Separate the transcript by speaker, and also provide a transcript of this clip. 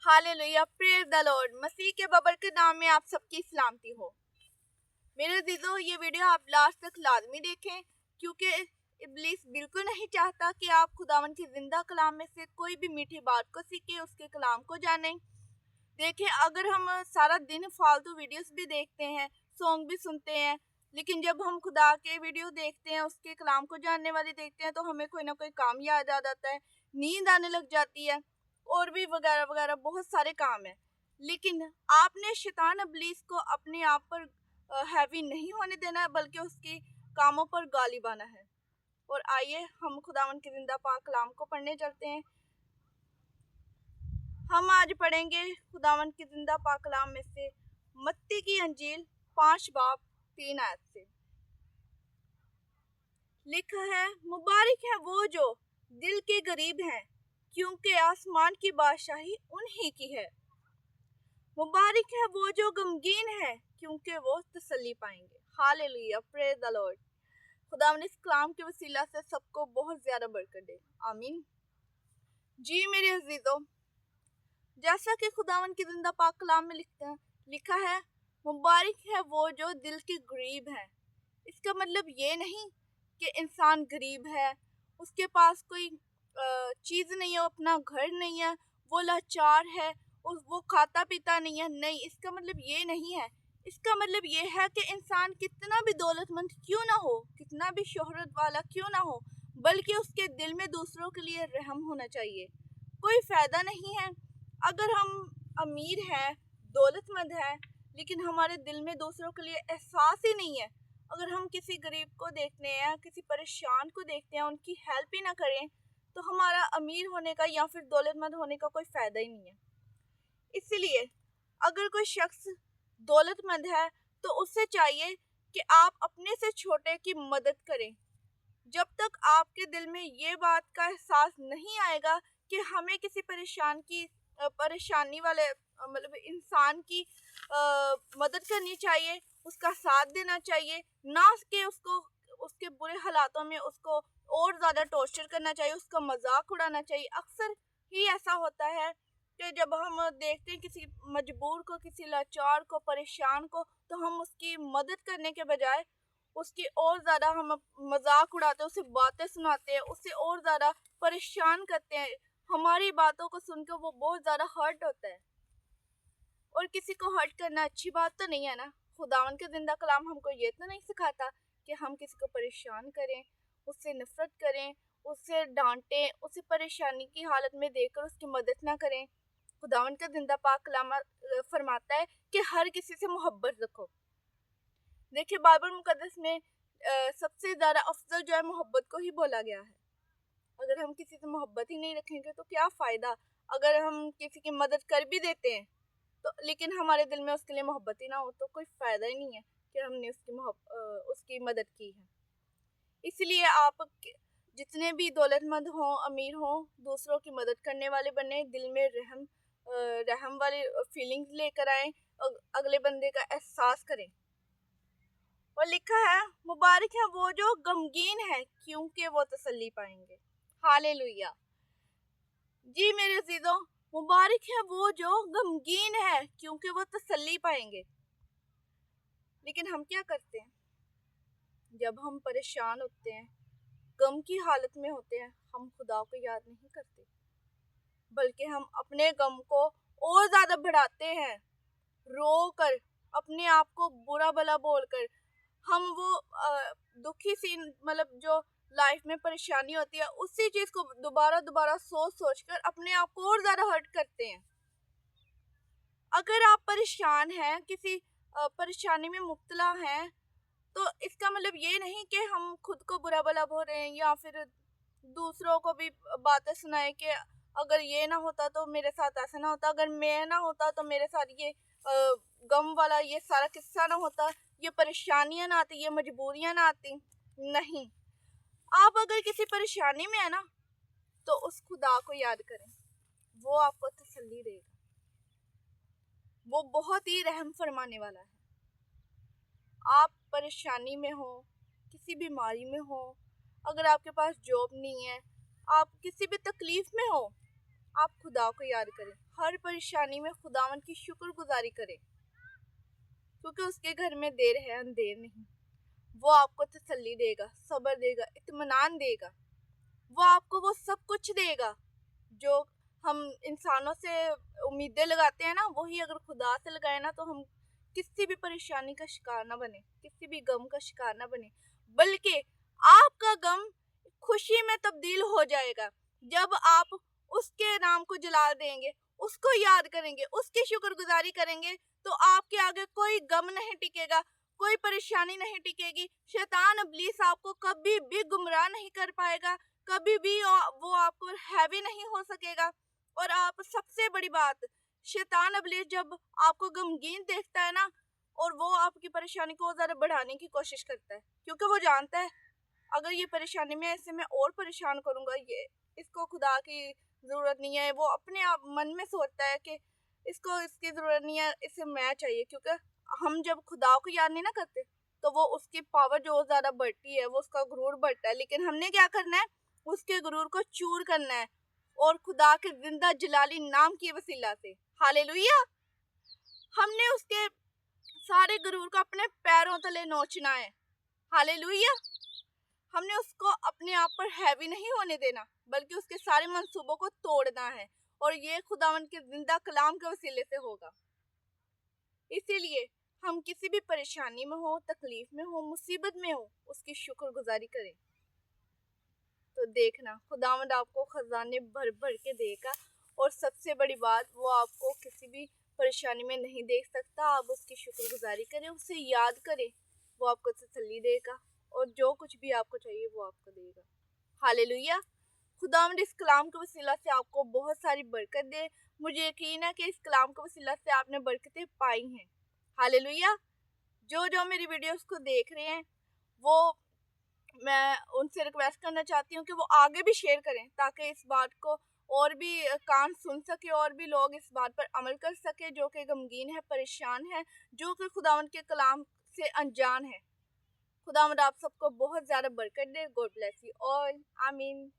Speaker 1: Hallelujah, praise the lord. मसीह के बबरकत नाम में आप सबकी सलामती हो। मेरे अजीजों, ये वीडियो आप लास्ट तक लाजमी देखें, क्योंकि इब्लीस बिल्कुल नहीं चाहता कि आप खुदावन के जिंदा कलाम में से कोई भी मीठी बात को सीखें, उसके कलाम को जानें। देखें, अगर हम सारा दिन फालतू वीडियोस भी देखते हैं, सॉन्ग भी सुनते हैं, लेकिन जब हम खुदा के वीडियो देखते हैं, उसके कलाम को जानने वाले देखते हैं, तो हमें कोई ना कोई काम याद आ जाता है, नींद आने लग जाती है, और भी वगैरह वगैरह बहुत सारे काम हैं। लेकिन आपने शैतान इब्लीस को अपने आप पर हैवी नहीं होने देना है, बल्कि उसके कामों पर गालिब आना है। और आइए हम खुदावन के जिंदा पाक कलाम को पढ़ने चलते हैं। हम आज पढ़ेंगे खुदावन के जिंदा पाक कलाम में से मत्ती की अंजील 5 बाब 3 आयत से। लिखा है, मुबारक है वो जो दिल के गरीब हैं, क्योंकि आसमान की बादशाही उन्हीं की है। मुबारक है वो जो गमगीन है, क्योंकि वो तसल्ली पाएंगे। Hallelujah, praise the Lord. खुदावन इस कलाम के वसीला से सबको बहुत ज्यादा बरकत दे, आमीन। जी मेरे अजीजों, जैसा कि खुदावन की जिंदा पाक कलाम में लिखा है, मुबारक है वो जो दिल के गरीब हैं। इसका मतलब ये नहीं कि इंसान गरीब है, उसके पास कोई चीज़ नहीं है, अपना घर नहीं है, वो लाचार है, वो खाता पीता नहीं है। नहीं, इसका मतलब ये नहीं है। इसका मतलब ये है कि इंसान कितना भी दौलतमंद क्यों ना हो, कितना भी शोहरत वाला क्यों ना हो, बल्कि उसके दिल में दूसरों के लिए रहम होना चाहिए। कोई फ़ायदा नहीं है अगर हम अमीर हैं, दौलतमंद हैं, लेकिन हमारे दिल में दूसरों के लिए एहसास ही नहीं है। अगर हम किसी गरीब को देखते हैं, किसी परेशान को देखते हैं, उनकी हेल्प ही ना करें, तो हमारा अमीर होने का या फिर दौलतमंद होने का कोई फ़ायदा ही नहीं है। इसीलिए अगर कोई शख्स दौलतमंद है, तो उससे चाहिए कि आप अपने से छोटे की मदद करें। जब तक आपके दिल में ये बात का एहसास नहीं आएगा कि हमें किसी परेशानी वाले मतलब इंसान की मदद करनी चाहिए, उसका साथ देना चाहिए, ना कि उसके बुरे हालातों में उसको और ज़्यादा टॉर्चर करना चाहिए, उसका मजाक उड़ाना चाहिए। अक्सर ही ऐसा होता है कि जब हम देखते हैं किसी मजबूर को, किसी लाचार को, परेशान को, तो हम उसकी मदद करने के बजाय उसकी और ज़्यादा हम मजाक उड़ाते हैं, उसे बातें सुनाते हैं, उसे और ज़्यादा परेशान करते हैं। हमारी बातों को सुनकर वो बहुत ज़्यादा हर्ट होता है, और किसी को हर्ट करना अच्छी बात तो नहीं है ना। खुदावन का जिंदा कलाम हमको ये तो नहीं सिखाता कि हम किसी को परेशान करें, उससे नफरत करें, उससे डांटें, उसे परेशानी की हालत में देखकर उसकी मदद ना करें। खुदावन का जिंदा पाक कलाम फरमाता है कि हर किसी से मोहब्बत रखो। देखिए, बाइबल मुकद्दस में सबसे ज़्यादा अफजल जो है मोहब्बत को ही बोला गया है। अगर हम किसी से मोहब्बत ही नहीं रखेंगे तो क्या फ़ायदा। अगर हम किसी की मदद कर भी देते हैं, तो लेकिन हमारे दिल में उसके लिए मोहब्बत ही ना हो, तो कोई फ़ायदा ही नहीं है कि हमने उसकी मदद की है। इसलिए आप जितने भी दौलतमंद हों, अमीर हों, दूसरों की मदद करने वाले बने, दिल में रहम वाली फीलिंग्स लेकर आएँ, अगले बंदे का एहसास करें। और लिखा है, मुबारक है वो जो गमगीन है, क्योंकि वो तसल्ली पाएंगे। हालेलुया। जी मेरे अजीजों, मुबारक है वो जो गमगीन है, क्योंकि वो तसल्ली पाएंगे। लेकिन हम क्या करते हैं? जब हम परेशान होते हैं, गम की हालत में होते हैं, हम खुदा को याद नहीं करते, बल्कि हम अपने गम को और ज़्यादा बढ़ाते हैं, रो कर, अपने आप को बुरा भला बोलकर। हम वो दुखी सी मतलब जो लाइफ में परेशानी होती है, उसी चीज़ को दोबारा दोबारा सोच कर अपने आप को और ज़्यादा हर्ट करते हैं। अगर आप परेशान हैं, किसी परेशानी में मुब्तला हैं, तो इसका मतलब ये नहीं कि हम खुद को बुरा भला बोल रहे हैं, या फिर दूसरों को भी बातें सुनाए कि अगर ये ना होता तो मेरे साथ ऐसा ना होता, अगर मैं ना होता तो मेरे साथ ये गम वाला ये सारा किस्सा ना होता, ये परेशानियां ना आती, ये मजबूरियां ना आती। नहीं, आप अगर किसी परेशानी में है ना, तो उस खुदा को याद करें, वो आपको तसल्ली देगा। वो बहुत ही रहम फरमाने वाला है। आप परेशानी में हो, किसी बीमारी में हो, अगर आपके पास जॉब नहीं है, आप किसी भी तकलीफ में हो, आप खुदा को याद करें, हर परेशानी में खुदावन की शुक्रगुजारी करें, क्योंकि उसके घर में देर है अंधेर नहीं। वो आपको तसल्ली देगा, सब्र देगा, इत्मीनान देगा। वो आपको वो सब कुछ देगा जो हम इंसानों से उम्मीदें लगाते हैं ना, वही अगर खुदा से लगाए ना, तो हम किसी भी परेशानी का शिकार ना बने, किसी भी गम का शिकार ना बने, बल्कि आपका गम खुशी में तब्दील हो जाएगा जब आप उसके नाम को जलाल देंगे, उसको याद करेंगे, उसकी शुक्रगुजारी करेंगे। तो आपके आगे कोई गम नहीं टिकेगा, कोई परेशानी नहीं टिकेगी। शैतान इब्लीस आपको कभी भी गुमराह नहीं कर पाएगा, कभी भी वो आपको हैवी नहीं हो सकेगा। और आप सबसे बड़ी बात, शैतान इब्लीस जब आपको गमगीन देखता है ना, और वो आपकी परेशानी को ज्यादा बढ़ाने की कोशिश करता है, क्योंकि वो जानता है अगर ये परेशानी में ऐसे मैं और परेशान करूंगा, ये इसको खुदा की जरूरत नहीं है। वो अपने आप मन में सोचता है कि इसको इसकी जरूरत नहीं है, इसे मैं चाहिए। क्योंकि हम जब खुदा को याद नहीं ना करते, तो वो उसकी पावर जो ज्यादा बढ़ती है, वो उसका गुरूर बढ़ता है। लेकिन हमने क्या करना है, उसके गुरूर को चूर करना है, और खुदा के जिंदा जलाली नाम की वसीला से, हालेलुया, हमने उसके सारे गुरूर को अपने पैरों तले नोचना है। हालेलुया, हमने उसको अपने आप पर हैवी नहीं होने देना, बल्कि उसके सारे मंसूबों को तोड़ना है। और ये खुदावन के जिंदा कलाम के वसीले से होगा। इसीलिए हम किसी भी परेशानी में हो, तकलीफ में हो, मुसीबत में हो, उसकी शुक्रगुजारी करें। तो देखना खुदावंद आपको खजाने भर भर के देगा। और सबसे बड़ी बात, वो आपको किसी भी परेशानी में नहीं देख सकता। आप उसकी शुक्रगुजारी करें, उसे याद करें, वो आपको तसल्ली देगा, और जो कुछ भी आपको चाहिए वो आपको देगा। हालेलुया, खुदावंद इस कलाम के वसीला से आपको बहुत सारी बरकत दे। मुझे यकीन है कि इस कलाम के वसीला से आपने बरकतें पाई हैं। हालेलुया, जो मेरी वीडियोस को देख रहे हैं, वो मैं उनसे रिक्वेस्ट करना चाहती हूँ कि वो आगे भी शेयर करें, ताकि इस बात को और भी कान सुन सके, और भी लोग इस बात पर अमल कर सके जो कि गमगीन है, परेशान है, जो कि खुदावंद के कलाम से अनजान है। खुदावंद आप सबको बहुत ज़्यादा बरकत दे। गॉड ब्लेस यू ऑल, आमीन।